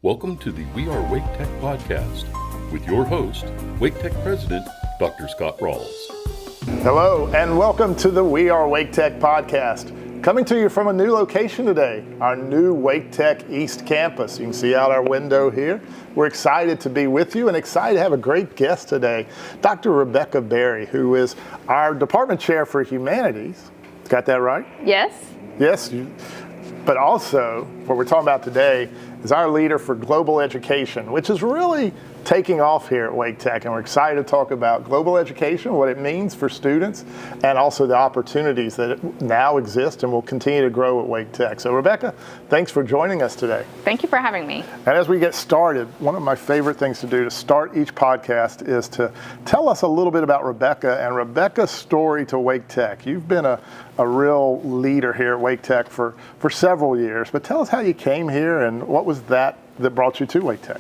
Welcome to the We Are Wake Tech podcast with your host, Wake Tech President, Dr. Scott Ralls. Hello, and welcome to the We Are Wake Tech podcast. Coming to you from a new location today, our new Wake Tech East campus. You can see out our window here. We're excited to be with you and excited to have a great guest today, Dr. Rebecca Berry, who is our Department Chair for Humanities. Got that right? Yes. Yes, but also what we're talking about today is our leader for global education, which is really taking off here at Wake Tech. And we're excited to talk about global education, what it means for students, and also the opportunities that now exist and will continue to grow at Wake Tech. So Rebecca, thanks for joining us today. Thank you for having me. And as we get started, one of my favorite things to do to start each podcast is to tell us a little bit about Rebecca and Rebecca's story to Wake Tech. You've been a real leader here at Wake Tech for several years, but tell us how you came here and what was that brought you to Wake Tech?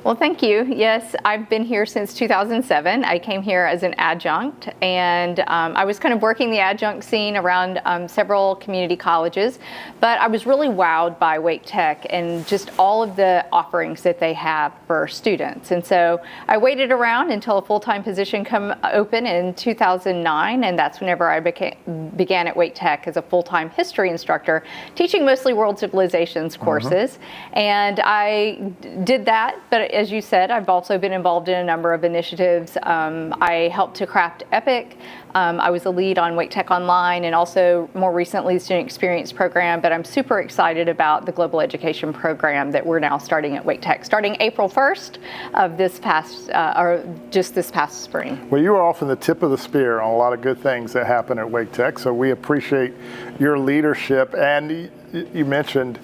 Well, thank you. Yes, I've been here since 2007. I came here as an adjunct, and I was kind of working the adjunct scene around several community colleges, but I was really wowed by Wake Tech and just all of the offerings that they have for students. And so I waited around until a full-time position come open in 2009, and that's whenever I began at Wake Tech as a full-time history instructor, teaching mostly world civilizations courses. And I did that, but as you said, I've also been involved in a number of initiatives. I helped to craft EPIC. I was a lead on Wake Tech Online and also more recently the Student Experience Program, but I'm super excited about the Global Education Program that we're now starting at Wake Tech, starting April 1st of this past spring. Well, you are often the tip of the spear on a lot of good things that happen at Wake Tech, so we appreciate your leadership. And you mentioned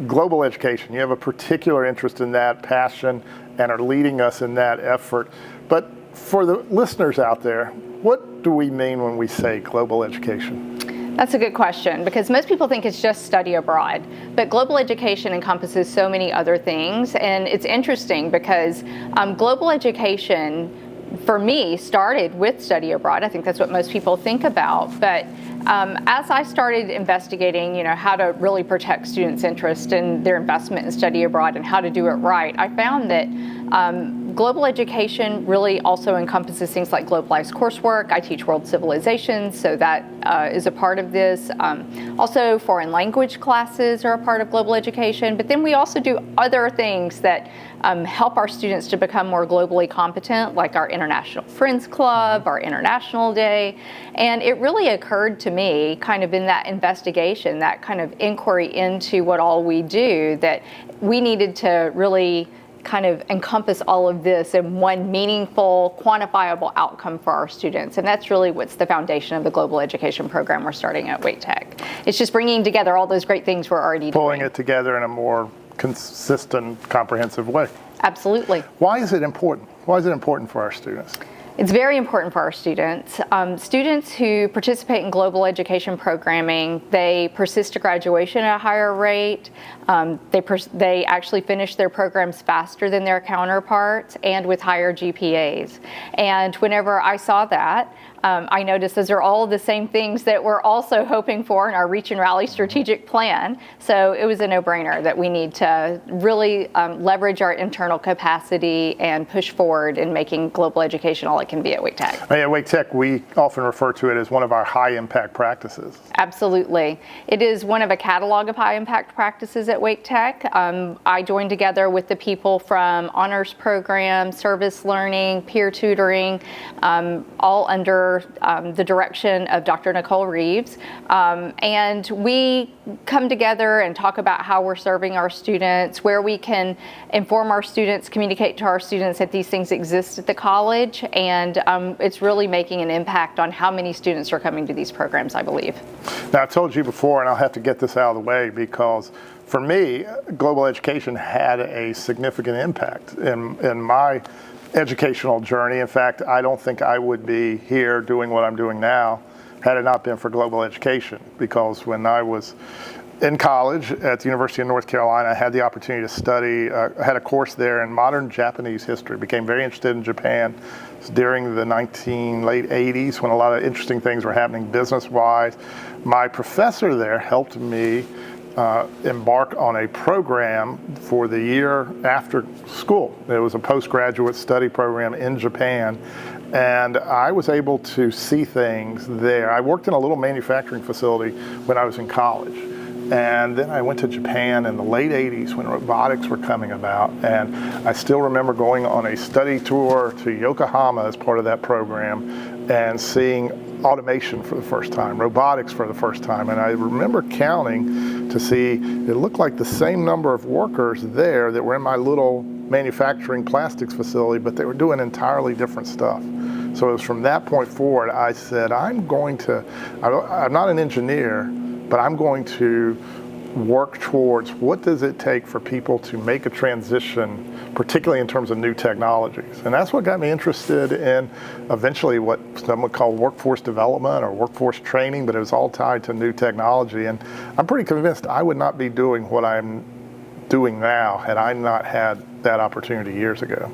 global education. You have a particular interest in that, passion, and are leading us in that effort. But for the listeners out there, what do we mean when we say global education? That's a good question, because most people think it's just study abroad, but global education encompasses so many other things. And it's interesting because global education, for me, started with study abroad. I think that's what most people think about. But as I started investigating, how to really protect students' interest in their investment in study abroad and how to do it right, I found that global education really also encompasses things like globalized coursework. I teach world civilizations, so that is a part of this. Also, foreign language classes are a part of global education, but then we also do other things that help our students to become more globally competent, like our International Friends Club, our International Day. And it really occurred to me, kind of in that investigation, that kind of inquiry into what all we do, that we needed to really kind of encompass all of this in one meaningful, quantifiable outcome for our students. And that's really what's the foundation of the global education program we're starting at Wake Tech. It's just bringing together all those great things we're already Pulling doing. it together in a more consistent, comprehensive way. Absolutely. Why is it important? Why is it important for our students? It's very important for our students. Students who participate in global education programming, they persist to graduation at a higher rate. They actually finish their programs faster than their counterparts and with higher GPAs. And whenever I saw that, I noticed those are all the same things that we're also hoping for in our Reach and Rally strategic plan. So it was a no-brainer that we need to really leverage our internal capacity and push forward in making global education all it can be at Wake Tech. At Wake Tech, we often refer to it as one of our high-impact practices. Absolutely. It is one of a catalog of high-impact practices at Wake Tech. I joined together with the people from honors program, service learning, peer tutoring, all under the direction of Dr. Nicole Reeves. And we come together and talk about how we're serving our students, where we can inform our students, communicate to our students that these things exist at the college, and it's really making an impact on how many students are coming to these programs, I believe. Now, I've told you before, and I'll have to get this out of the way, because for me, global education had a significant impact in my educational journey. In fact, I don't think I would be here doing what I'm doing now had it not been for global education, because when I was in college at the University of North Carolina, I had the opportunity to study, I had a course there in modern Japanese history, became very interested in Japan. It was during the late 80s when a lot of interesting things were happening business-wise. My professor there helped me embark on a program for the year after school. It was a postgraduate study program in Japan, and I was able to see things there. I worked in a little manufacturing facility when I was in college. And then I went to Japan in the late 80s when robotics were coming about. And I still remember going on a study tour to Yokohama as part of that program and seeing automation for the first time, robotics for the first time. And I remember counting to see, it looked like the same number of workers there that were in my little manufacturing plastics facility, but they were doing entirely different stuff. So it was from that point forward, I said, I'm not an engineer, but I'm going to work towards what does it take for people to make a transition, particularly in terms of new technologies. And that's what got me interested in eventually what some would call workforce development or workforce training, but it was all tied to new technology. And I'm pretty convinced I would not be doing what I'm doing now had I not had that opportunity years ago.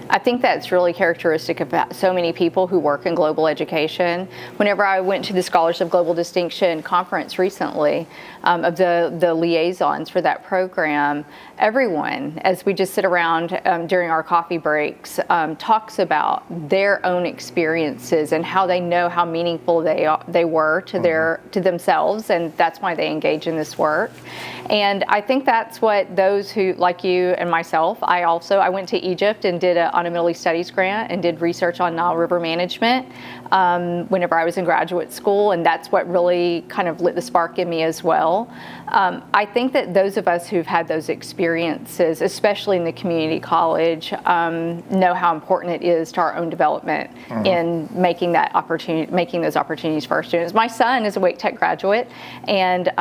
I think that's really characteristic of so many people who work in global education. Whenever I went to the Scholars of Global Distinction conference recently, of the liaisons for that program, everyone, as we just sit around during our coffee breaks, talks about their own experiences and how they know how meaningful they were to to themselves, and that's why they engage in this work. And I think that's what those who, like you and myself, I went to Egypt and did on a Middle East Studies grant and did research on Nile River management whenever I was in graduate school, and that's what really kind of lit the spark in me as well. I think that those of us who've had those experiences, especially in the community college, know how important it is to our own development in making those opportunities for our students. My son is a Wake Tech graduate and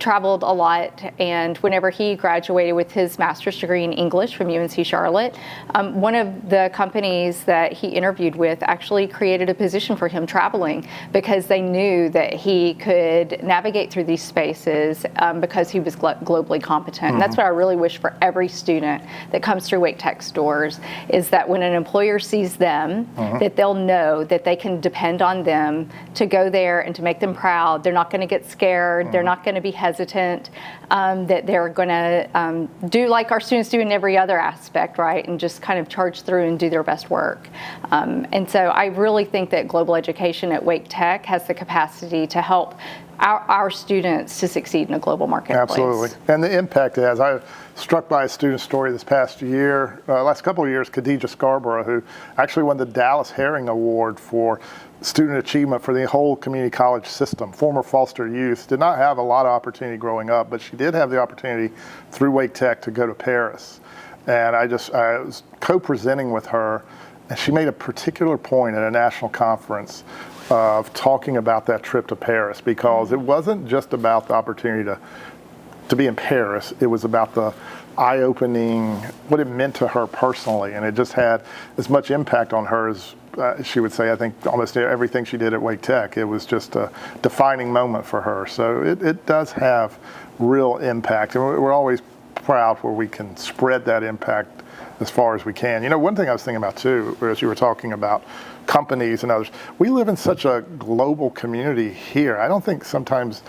traveled a lot, and whenever he graduated with his master's degree in English from UNC Charlotte, one of the companies that he interviewed with actually created a position for him traveling because they knew that he could navigate through these spaces because he was globally competent. And that's what I really wish for every student that comes through Wake Tech's doors, is that when an employer sees them, that they'll know that they can depend on them to go there and to make them proud. They're not going to get scared. They're not going to be hesitant. That they're going to do like our students do in every other aspect, right? And just kind of charge through and do their best work. And so I really think that global education at Wake Tech has the capacity to help our students to succeed in a global marketplace. Absolutely. And the impact it has. I was struck by a student story this past year, last couple of years, Khadija Scarborough, who actually won the Dallas Herring Award for student achievement for the whole community college system. Former foster youth, did not have a lot of opportunity growing up, but she did have the opportunity through Wake Tech to go to Paris. And I was co-presenting with her, and she made a particular point at a national conference of talking about that trip to Paris, because it wasn't just about the opportunity to be in Paris. It was about the eye-opening, what it meant to her personally, and it just had as much impact on her as she would say, I think almost everything she did at Wake Tech. It was just a defining moment for her. So it does have real impact, and we're always proud where we can spread that impact as far as we can. You know, one thing I was thinking about too, as you were talking about companies and others, we live in such a global community here. I don't think sometimes,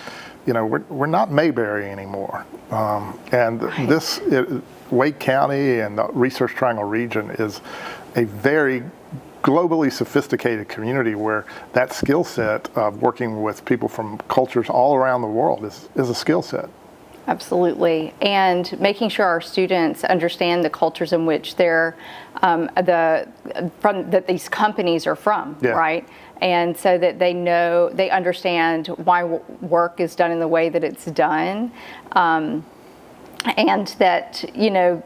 you know, we're not Mayberry anymore. Wake County and the Research Triangle region is a very globally sophisticated community where that skill set of working with people from cultures all around the world is a skill set. Absolutely, and making sure our students understand the cultures in which they're that these companies are from, right? And so that they understand why work is done in the way that it's done, and that, you know,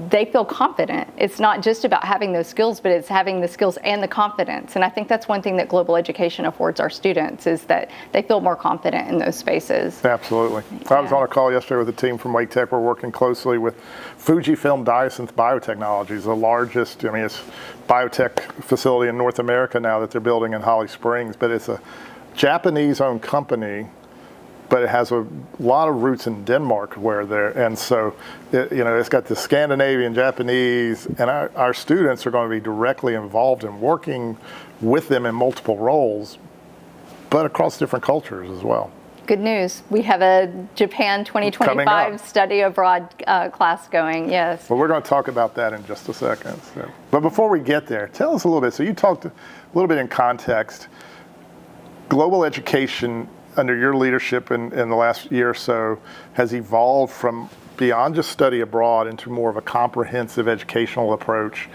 they feel confident. It's not just about having those skills, but it's having the skills and the confidence. And I think that's one thing that global education affords our students, is that they feel more confident in those spaces. Absolutely. Yeah. I was on a call yesterday with a team from Wake Tech. We're working closely with Fujifilm Diosynth Biotechnologies, the largest, it's biotech facility in North America now that they're building in Holly Springs, but it's a Japanese-owned company, but it has a lot of roots in Denmark and so it's got the Scandinavian, Japanese, and our students are going to be directly involved in working with them in multiple roles, but across different cultures as well. Good news. We have a Japan 2025 study abroad class going, yes. Well, we're going to talk about that in just a second. So. But before we get there, tell us a little bit. So you talked a little bit in context. Global education under your leadership in the last year or so has evolved from beyond just study abroad into more of a comprehensive educational approach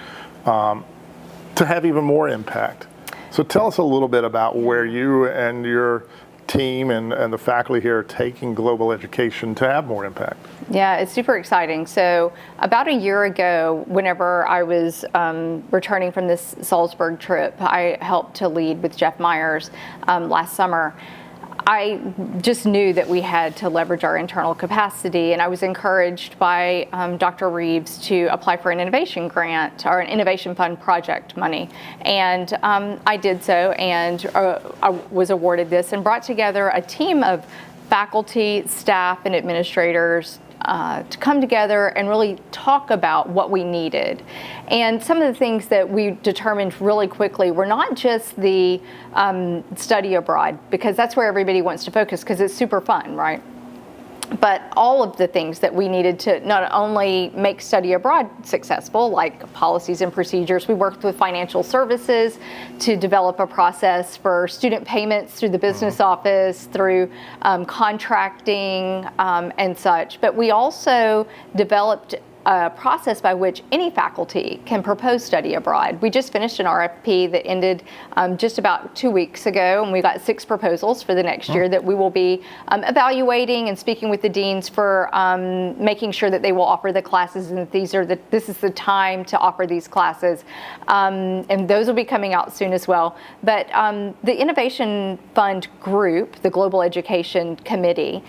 to have even more impact. So tell us a little bit about where you and your team and the faculty here are taking global education to have more impact. Yeah, it's super exciting. So about a year ago, whenever I was returning from this Salzburg trip, I helped to lead with Jeff Myers last summer. I just knew that we had to leverage our internal capacity, and I was encouraged by Dr. Reeves to apply for an innovation grant or an innovation fund project money. And I did so, and I was awarded this and brought together a team of faculty, staff, and administrators to come together and really talk about what we needed. And some of the things that we determined really quickly were not just the study abroad, because that's where everybody wants to focus because it's super fun, right? But all of the things that we needed to not only make study abroad successful, like policies and procedures. We worked with financial services to develop a process for student payments through the business office, through contracting and such. But we also developed a process by which any faculty can propose study abroad. We just finished an RFP that ended just about 2 weeks ago, and we got 6 proposals for the next year that we will be evaluating and speaking with the deans for making sure that they will offer the classes, and that this is the time to offer these classes. And those will be coming out soon as well. But the Innovation Fund group, the Global Education Committee,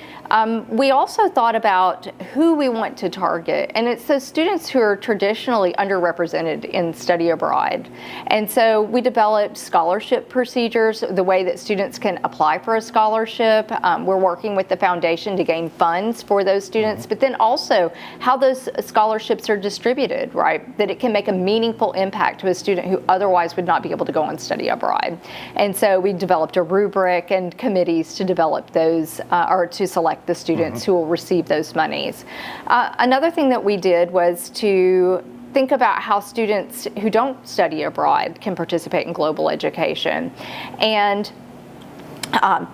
we also thought about who we want to target, and it's those students who are traditionally underrepresented in study abroad. And so we developed scholarship procedures, the way that students can apply for a scholarship. We're working with the foundation to gain funds for those students, but then also how those scholarships are distributed, right? That it can make a meaningful impact to a student who otherwise would not be able to go on study abroad. And so we developed a rubric and committees to develop those or to select the students who will receive those monies. Another thing that we did was to think about how students who don't study abroad can participate in global education. And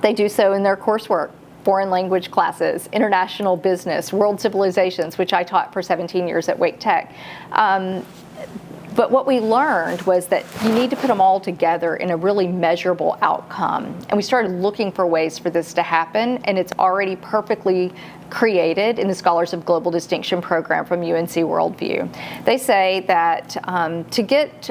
they do so in their coursework, foreign language classes, international business, world civilizations, which I taught for 17 years at Wake Tech. But what we learned was that you need to put them all together in a really measurable outcome. And we started looking for ways for this to happen, and it's already perfectly created in the Scholars of Global Distinction program from UNC Worldview. They say that to get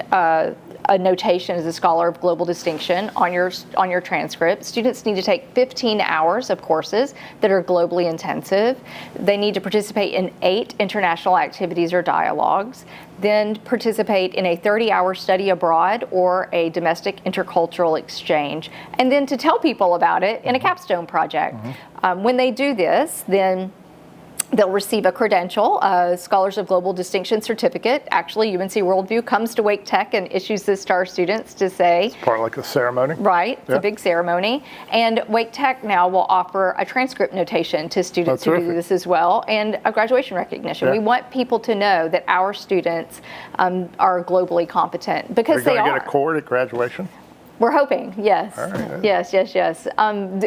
a notation as a Scholar of Global Distinction on your transcript, students need to take 15 hours of courses that are globally intensive. They need to participate in 8 international activities or dialogues, then participate in a 30-hour study abroad or a domestic intercultural exchange, and then to tell people about it in a capstone project. When they do this, then they'll receive a credential, a Scholars of Global Distinction certificate. Actually, UNC Worldview comes to Wake Tech and issues this to our students to say. It's part of like a ceremony. Right, it's a big ceremony. And Wake Tech now will offer a transcript notation to students who do this as well, and a graduation recognition. We want people to know that our students are globally competent, because they are. Are you going to get a cord at graduation? We're hoping, yes. Right. Yes.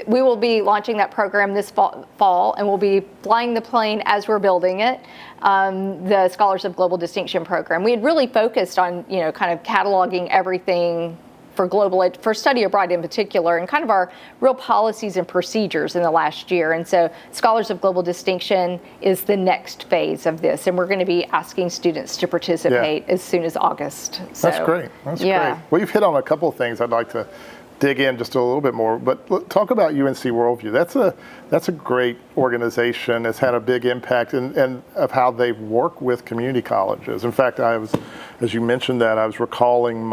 We will be launching that program this fall, and we'll be flying the plane as we're building it, the Scholars of Global Distinction program. We had really focused on, kind of cataloging everything for study abroad in particular, and kind of our real policies and procedures in the last year. And so Scholars of Global Distinction is the next phase of this, and we're going to be asking students to participate as soon as August. So, that's great. That's great. Well, you've hit on a couple of things I'd like to dig in just a little bit more, but talk about UNC Worldview. That's a great organization. It's had a big impact and of how they've worked with community colleges. In fact, as you mentioned that, I was recalling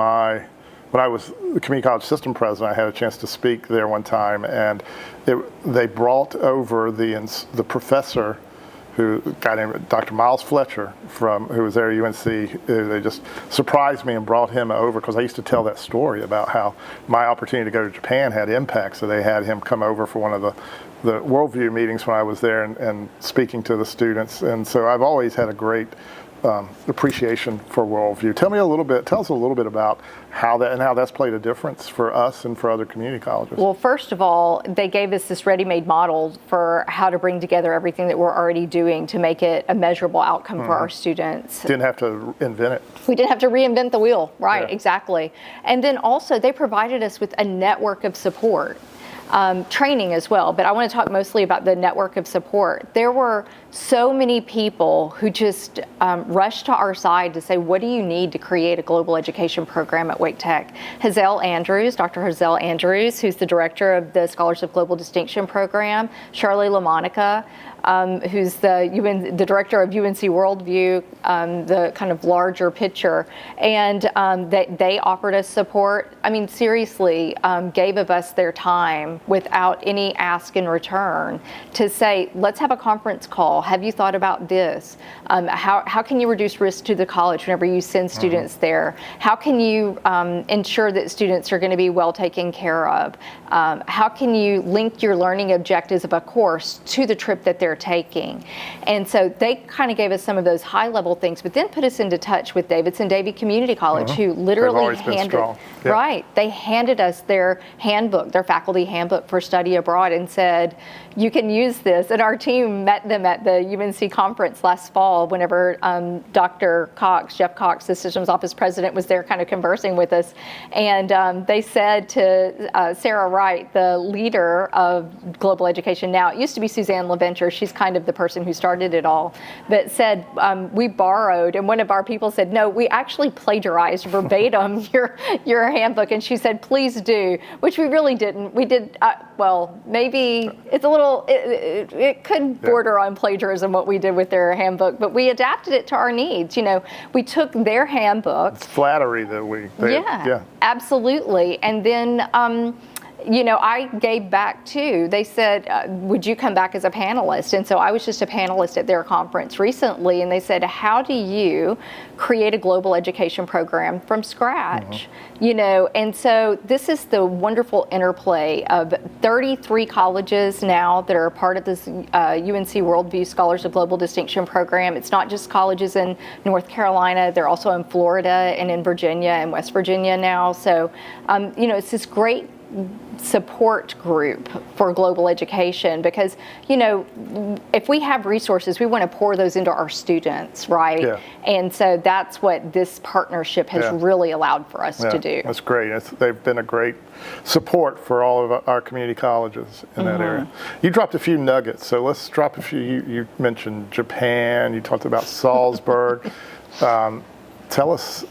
when I was the community college system president, I had a chance to speak there one time, and they brought over the professor a guy named Dr. Miles Fletcher who was there at UNC. They just surprised me and brought him over because I used to tell that story about how my opportunity to go to Japan had impact. So they had him come over for one of the Worldview meetings when I was there and speaking to the students. And so I've always had a great appreciation for Worldview. Tell us a little bit about how that's played a difference for us and for other community colleges. Well, first of all, they gave us this ready-made model for how to bring together everything that we're already doing to make it a measurable outcome for our students. Didn't have to invent it. We didn't have to reinvent the wheel, right? Yeah. Exactly. And then also they provided us with a network of support. Training as well, but I want to talk mostly about the network of support. There were so many people who just rushed to our side to say, what do you need to create a global education program at Wake Tech? Dr. Hazel Andrews, who's the director of the Scholars of Global Distinction program, Charlie LaMonica, who's the director of UNC Worldview, the kind of larger picture, and they offered us support. I mean, seriously, gave of us their time without any ask in return to say, let's have a conference call. Have you thought about this? How can you reduce risk to the college whenever you send students there? How can you ensure that students are going to be well taken care of? How can you link your learning objectives of a course to the trip that they're taking? And so they kind of gave us some of those high level things, but then put us into touch with Davidson Davie Community College, who literally they handed us their handbook, their faculty handbook for study abroad, and said, you can use this. And our team met them at the UNC conference last fall whenever Dr. Cox, Jeff Cox, the systems office president, was there kind of conversing with us. And they said to Sarah Wright, the leader of global education now, it used to be Suzanne LaVenture, she's kind of the person who started it all, but said, we borrowed, and one of our people said, no, we actually plagiarized verbatim your handbook. And she said, please do, which we really didn't. We did, maybe it's a little, it could border on plagiarism what we did with their handbook, but we adapted it to our needs. You know, we took their handbook. It's flattery that absolutely. And then, I gave back too. They said, would you come back as a panelist? And so I was just a panelist at their conference recently, and they said, how do you create a global education program from scratch? And so this is the wonderful interplay of 33 colleges now that are part of this UNC Worldview Scholars of Global Distinction program. It's not just colleges in North Carolina, they're also in Florida and in Virginia and West Virginia now. So, it's this great support group for global education, because if we have resources, we want to pour those into our students, right? And so that's what this partnership has really allowed for us to do. That's great. They've been a great support for all of our community colleges in that area. You dropped a few nuggets, so let's drop a few. You mentioned Japan, you talked about Salzburg. Tell us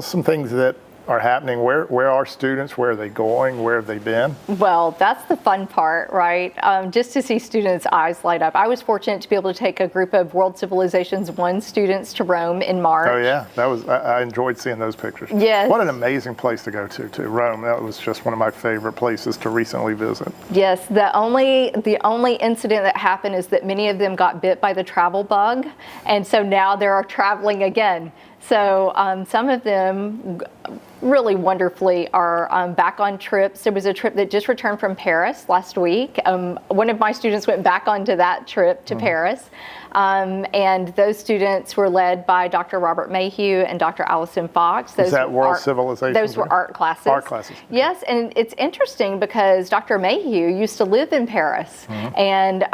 some things that are happening. Where are students? Where are they going? Where have they been? Well, that's the fun part, right? Just to see students' eyes light up. I was fortunate to be able to take a group of World Civilizations 1 students to Rome in March. Oh yeah, I enjoyed seeing those pictures. Yes. What an amazing place to go to Rome. That was just one of my favorite places to recently visit. Yes, the only incident that happened is that many of them got bit by the travel bug, and so now they're traveling again. So some of them really wonderfully are back on trips. There was a trip that just returned from Paris last week. One of my students went back onto that trip to Paris. And those students were led by Dr. Robert Mayhew and Dr. Allison Fox. Is that World Civilization? Those were art classes. Art classes. Yes, and it's interesting because Dr. Mayhew used to live in Paris and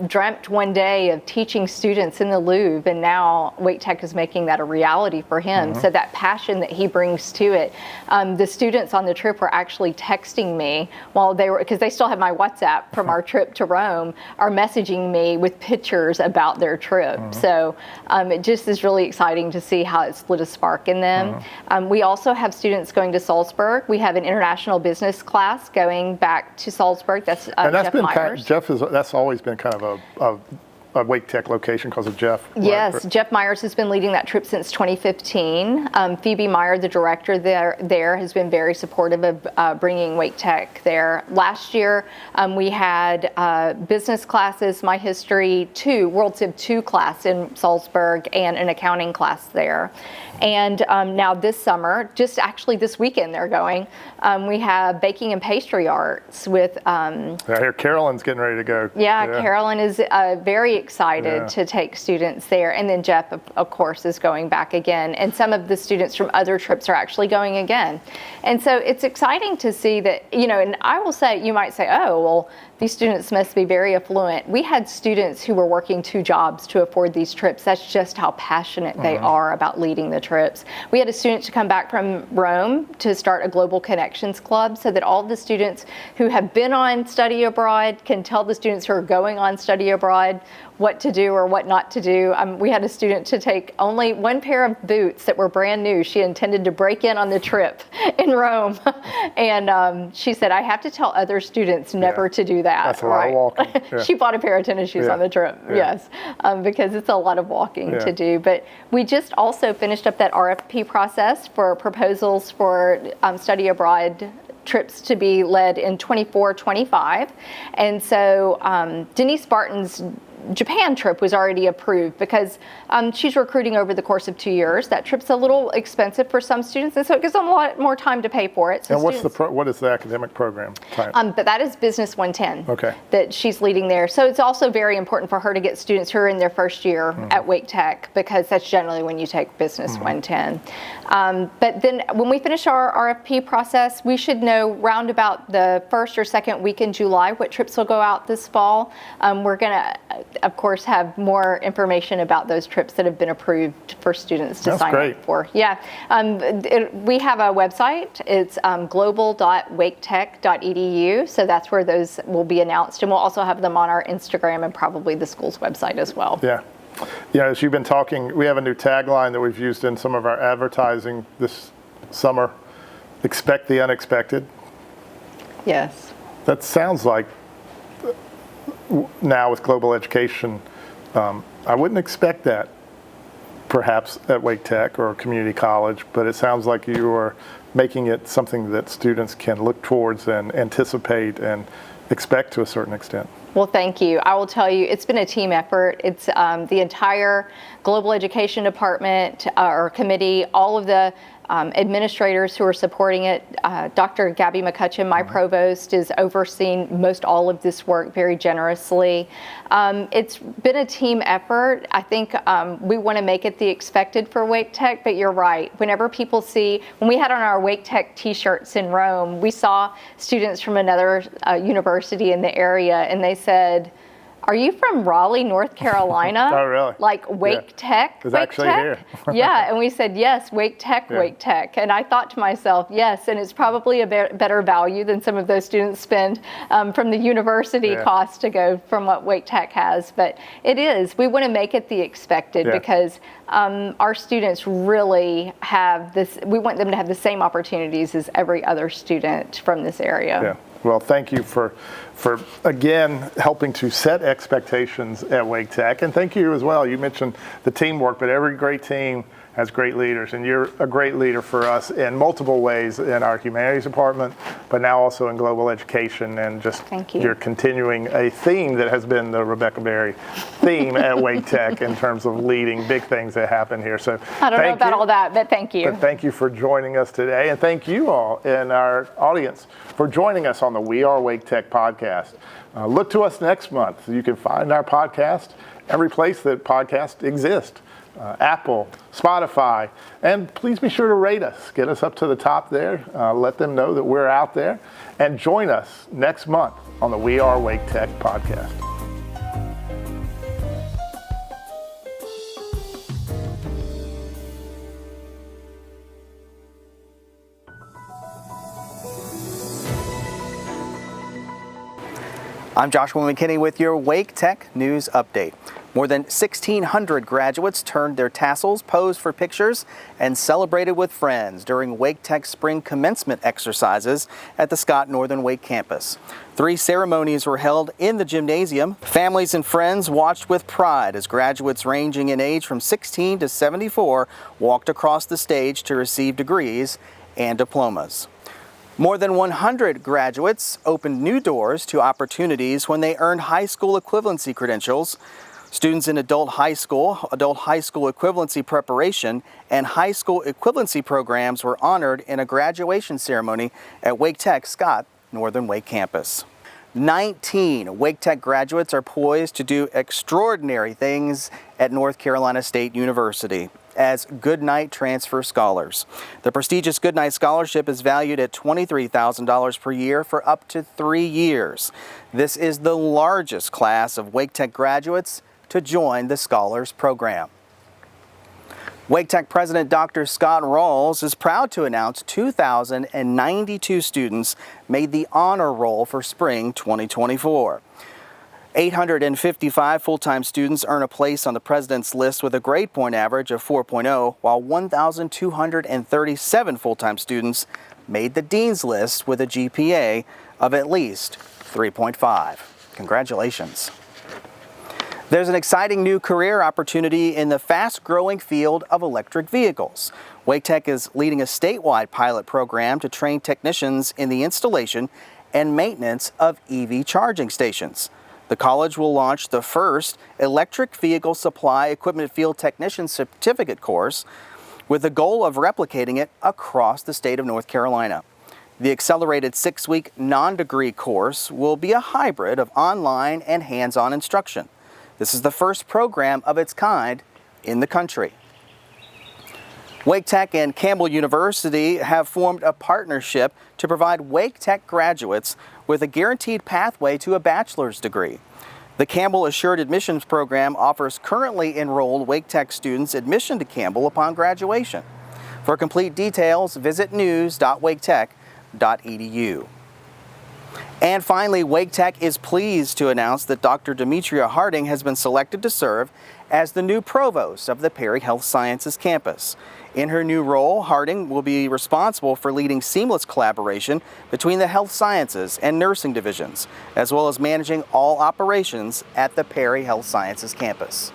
dreamt one day of teaching students in the Louvre, and now Wake Tech is making that a reality for him. So that passion that he brings to it. The students on the trip were actually texting me while they were, because they still have my WhatsApp from our trip to Rome, are messaging me with pictures about their trip. So it just is really exciting to see how it's lit a spark in them. We also have students going to Salzburg. We have an international business class going back to Salzburg. That's and that's Jeff been Myers. that's always been kind of a a Wake Tech location because of Jeff. Yes, right? Jeff Myers has been leading that trip since 2015. Phoebe Meyer, the director there, has been very supportive of bringing Wake Tech there. Last year, we had business classes, my history 2, World Civ 2 class in Salzburg, and an accounting class there. And now this summer, just actually this weekend they're going, we have baking and pastry arts with... I hear Carolyn's getting ready to go. Yeah, Carolyn is very excited to take students there. And then Jeff, of course, is going back again. And some of the students from other trips are actually going again. And so it's exciting to see that, and I will say, you might say, oh, well, these students must be very affluent. We had students who were working 2 jobs to afford these trips. That's just how passionate they are about leading the trips. We had a student to come back from Rome to start a Global Connections Club so that all the students who have been on study abroad can tell the students who are going on study abroad what to do or what not to do. We had a student to take only 1 pair of boots that were brand new. She intended to break in on the trip in Rome. And she said, I have to tell other students never to do that. That's a lot of walking. Yeah. She bought a pair of tennis shoes on the trip, yes, because it's a lot of walking to do. But we just also finished up that RFP process for proposals for study abroad trips to be led in 24-25. And so Denise Barton's Japan trip was already approved because she's recruiting over the course of 2 years. That trip's a little expensive for some students, and so it gives them a lot more time to pay for it. So and what is the academic program type? But that is Business 110 okay. that she's leading there. So it's also very important for her to get students who are in their first year at Wake Tech, because that's generally when you take Business 110. But then when we finish our RFP process, we should know round about the first or second week in July what trips will go out this fall. We're going to, of course, have more information about those trips that have been approved for students to sign up for. Yeah, we have a website. It's global.waketech.edu. So that's where those will be announced, and we'll also have them on our Instagram and probably the school's website as well. Yeah. Yeah, as you've been talking, we have a new tagline that we've used in some of our advertising this summer. Expect the unexpected. Yes. That sounds like now with global education, I wouldn't expect that perhaps at Wake Tech or community college, but it sounds like you are making it something that students can look towards and anticipate and expect to a certain extent. Well, thank you. I will tell you, it's been a team effort. It's the entire Global Education Department or committee, all of the administrators who are supporting it. Dr. Gabby McCutcheon, my provost, is overseeing most all of this work very generously. It's been a team effort. I think we want to make it the expected for Wake Tech, but you're right. Whenever people see, when we had on our Wake Tech t-shirts in Rome, we saw students from another university in the area, and they said, are you from Raleigh, North Carolina? Oh, really? Like Wake Tech? It's Wake actually Tech? here. Yeah, and we said, yes, Wake Tech, Wake Tech. And I thought to myself, yes, and it's probably a better value than some of those students spend from the university cost to go from what Wake Tech has. But it is. We want to make it the expected because our students really have this, we want them to have the same opportunities as every other student from this area. Yeah. Well, thank you for again helping to set expectations at Wake Tech, and thank you as well. You mentioned the teamwork, but every great team has great leaders, and you're a great leader for us in multiple ways in our humanities department, but now also in global education, and just you're continuing a theme that has been the Rebecca Berry theme at Wake Tech in terms of leading big things that happen here. So I don't know about all that, but thank you. But thank you for joining us today, and thank you all in our audience for joining us on the We Are Wake Tech podcast. Look to us next month. You can find our podcast every place that podcasts exist. Apple, Spotify, and please be sure to rate us. Get us up to the top there. Let them know that we're out there. And join us next month on the We Are Wake Tech podcast. I'm Joshua McKinney with your Wake Tech News Update. More than 1,600 graduates turned their tassels, posed for pictures, and celebrated with friends during Wake Tech spring commencement exercises at the Scott Northern Wake campus. 3 ceremonies were held in the gymnasium. Families and friends watched with pride as graduates ranging in age from 16 to 74 walked across the stage to receive degrees and diplomas. More than 100 graduates opened new doors to opportunities when they earned high school equivalency credentials. Students in adult high school equivalency preparation, and high school equivalency programs were honored in a graduation ceremony at Wake Tech Scott Northern Wake campus. 19 Wake Tech graduates are poised to do extraordinary things at North Carolina State University as Goodnight Transfer Scholars. The prestigious Goodnight Scholarship is valued at $23,000 per year for up to 3 years. This is the largest class of Wake Tech graduates to join the Scholars Program. Wake Tech President Dr. Scott Ralls is proud to announce 2,092 students made the honor roll for spring 2024. 855 full-time students earn a place on the president's list with a grade point average of 4.0, while 1,237 full-time students made the dean's list with a GPA of at least 3.5. Congratulations. There's an exciting new career opportunity in the fast-growing field of electric vehicles. Wake Tech is leading a statewide pilot program to train technicians in the installation and maintenance of EV charging stations. The college will launch the first electric vehicle supply equipment field technician certificate course with the goal of replicating it across the state of North Carolina. The accelerated 6-week non-degree course will be a hybrid of online and hands-on instruction. This is the first program of its kind in the country. Wake Tech and Campbell University have formed a partnership to provide Wake Tech graduates with a guaranteed pathway to a bachelor's degree. The Campbell Assured Admissions Program offers currently enrolled Wake Tech students admission to Campbell upon graduation. For complete details, visit news.waketech.edu. And finally, Wake Tech is pleased to announce that Dr. Demetria Harding has been selected to serve as the new provost of the Perry Health Sciences campus. In her new role, Harding will be responsible for leading seamless collaboration between the health sciences and nursing divisions, as well as managing all operations at the Perry Health Sciences campus.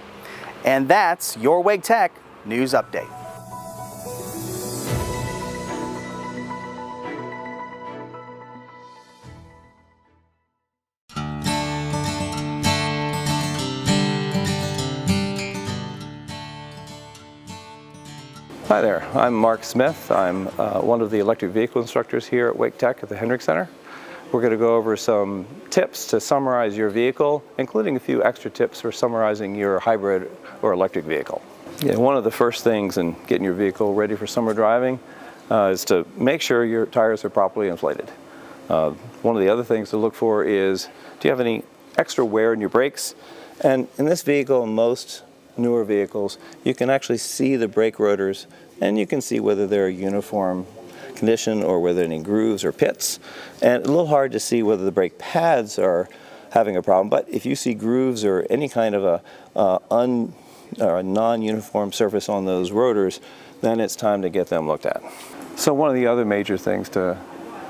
And that's your Wake Tech News Update. Hi there, I'm Mark Smith. I'm one of the electric vehicle instructors here at Wake Tech at the Hendrick Center. We're going to go over some tips to summarize your vehicle, including a few extra tips for summarizing your hybrid or electric vehicle. One of the first things in getting your vehicle ready for summer driving is to make sure your tires are properly inflated. One of the other things to look for is, do you have any extra wear in your brakes? And in this vehicle, and most newer vehicles, you can actually see the brake rotors and you can see whether they're uniform condition or whether any grooves or pits. And a little hard to see whether the brake pads are having a problem, but if you see grooves or any kind of a non-uniform surface on those rotors, then it's time to get them looked at. So one of the other major things to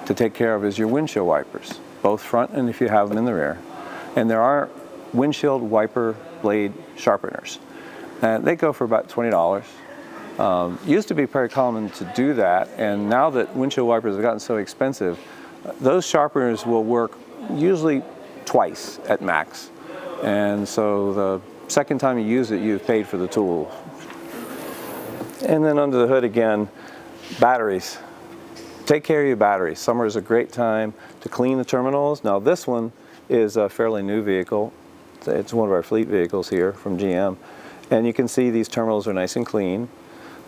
take care of is your windshield wipers, both front and if you have them in the rear. And there are windshield wiper blade sharpeners. And they go for about $20. Used to be very common to do that, and now that windshield wipers have gotten so expensive, those sharpeners will work usually twice at max. And so the second time you use it, you've paid for the tool. And then under the hood again, batteries. Take care of your batteries. Summer is a great time to clean the terminals. Now this one is a fairly new vehicle. It's one of our fleet vehicles here from GM. And you can see these terminals are nice and clean.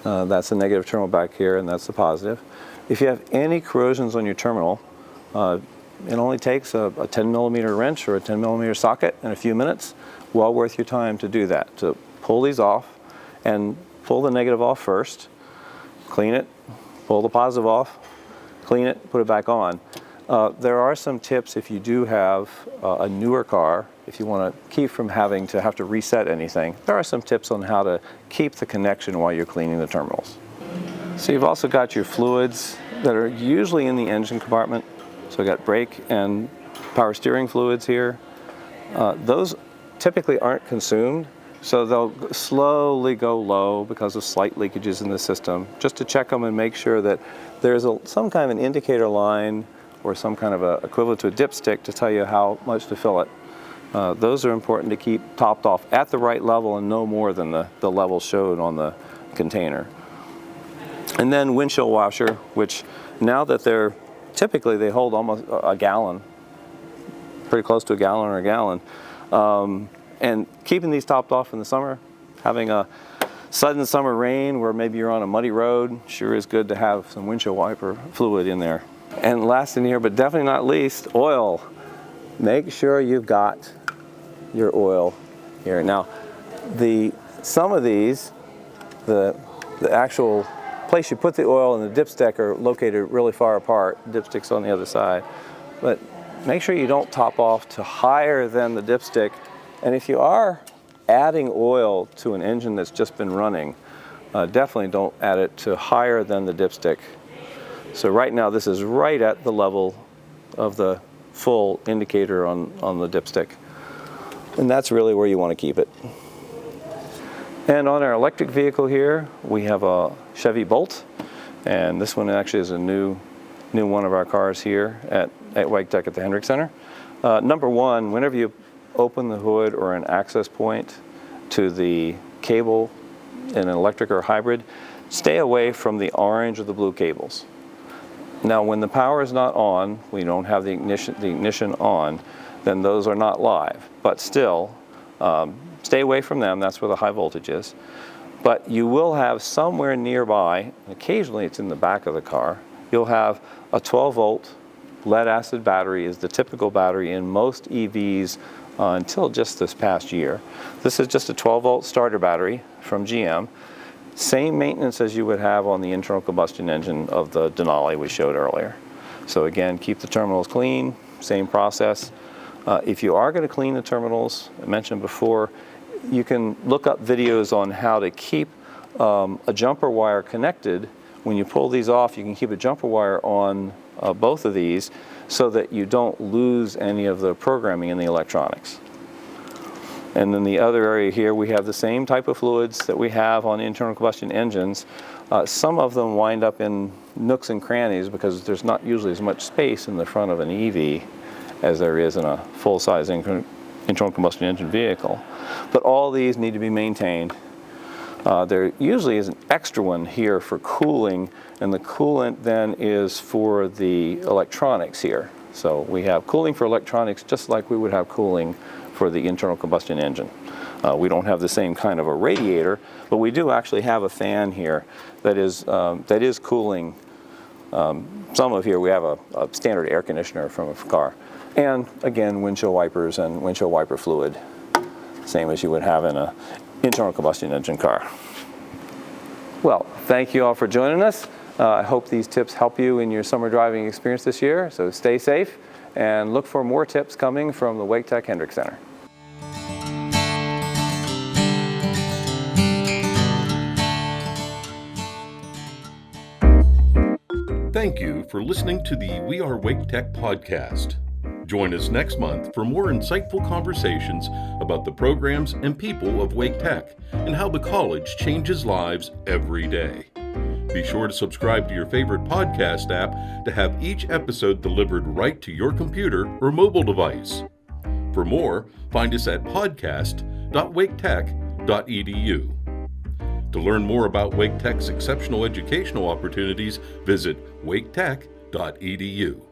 That's the negative terminal back here, and that's the positive. If you have any corrosions on your terminal, it only takes a 10 millimeter wrench or a 10 millimeter socket in a few minutes. Well worth your time to do that, to pull these off and pull the negative off first, clean it, pull the positive off, clean it, put it back on. There are some tips if you do have a newer car, if you want to keep from having to have to reset anything. There are some tips on how to keep the connection while you're cleaning the terminals. So you've also got your fluids that are usually in the engine compartment. So we've got brake and power steering fluids here. Those typically aren't consumed, so they'll slowly go low because of slight leakages in the system, just to check them and make sure that there's some kind of an indicator line or some kind of a equivalent to a dipstick to tell you how much to fill it. Those are important to keep topped off at the right level and no more than the level showed on the container. And then windshield washer, which now that typically they hold almost a gallon, pretty close to a gallon or a gallon. And keeping these topped off in the summer, having a sudden summer rain where maybe you're on a muddy road, sure is good to have some windshield wiper fluid in there. And last in here, but definitely not least, oil. Make sure you've got your oil here. Now, some of these, the actual place you put the oil and the dipstick are located really far apart. Dipstick's on the other side. But make sure you don't top off to higher than the dipstick. And if you are adding oil to an engine that's just been running, definitely don't add it to higher than the dipstick. So right now this is right at the level of the full indicator on the dipstick. And that's really where you want to keep it. And on our electric vehicle here, we have a Chevy Bolt. And this one actually is a new one of our cars here at Wake Tech at the Hendrick Center. Number one, whenever you open the hood or an access point to the cable in an electric or hybrid, stay away from the orange or the blue cables. Now, when the power is not on, we don't have the ignition on, then those are not live. But still, stay away from them. That's where the high voltage is. But you will have somewhere nearby, occasionally it's in the back of the car, you'll have a 12-volt lead acid battery is the typical battery in most EVs until just this past year. This is just a 12-volt starter battery from GM. Same maintenance as you would have on the internal combustion engine of the Denali we showed earlier. So again, keep the terminals clean, same process. If you are going to clean the terminals, I mentioned before, you can look up videos on how to keep a jumper wire connected. When you pull these off, you can keep a jumper wire on both of these so that you don't lose any of the programming in the electronics. And then the other area here, we have the same type of fluids that we have on internal combustion engines. Some of them wind up in nooks and crannies because there's not usually as much space in the front of an EV as there is in a full-size internal combustion engine vehicle. But all these need to be maintained. There usually is an extra one here for cooling, and the coolant then is for the electronics here. So we have cooling for electronics just like we would have cooling for the internal combustion engine. We don't have the same kind of a radiator, but we do actually have a fan here that is cooling. Some of here we have a standard air conditioner from a car. And again, windshield wipers and windshield wiper fluid, same as you would have in an internal combustion engine car. Well, thank you all for joining us. I hope these tips help you in your summer driving experience this year. So stay safe and look for more tips coming from the Wake Tech Hendrick Center. Thank you for listening to the We Are Wake Tech podcast. Join us next month for more insightful conversations about the programs and people of Wake Tech and how the college changes lives every day. Be sure to subscribe to your favorite podcast app to have each episode delivered right to your computer or mobile device. For more, find us at podcast.waketech.edu. To learn more about Wake Tech's exceptional educational opportunities, visit waketech.edu.